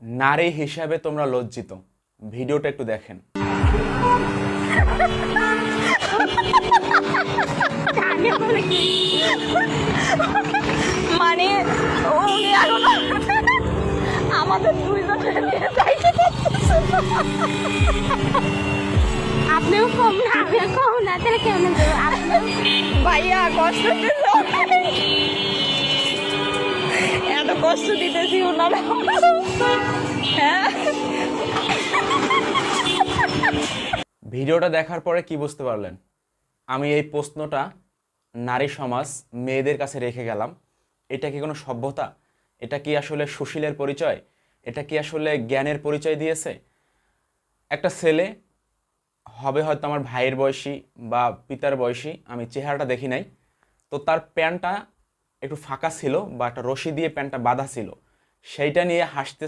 নারী হিসাবে তোমরা লজ্জিত। ভিডিওটা একটু দেখেন। মানে উনি এখন আমাদের দুইজনের নিয়ে যাইতে পারতেছে না। আপনিও কম না আমিও কম না, তাহলে কেমন দেবো? আপনিও ভাইয়া কষ্ট পেল, এত কষ্ট দিতেছি ওনারা। হ্যাঁ, ভিডিওটা দেখার পরে কি বুঝতে পারলেন? আমি এই প্রশ্নটা নারী সমাজ মেয়েদের কাছে রেখে গেলাম। এটা কি কোনো সভ্যতা? এটা কি আসলে সুশীলের পরিচয়? এটা কি আসলে জ্ঞানের পরিচয় দিয়েছে? একটা ছেলে হবে হয়তো আমার ভাইয়ের বয়সী বা পিতার বয়সী, আমি চেহারাটা দেখি নাই, তো তার প্যান্টটা একটু ফাঁকা ছিল বা একটা রশি দিয়ে প্যান্টটা বাঁধা ছিল, সেইটা নিয়ে হাসতে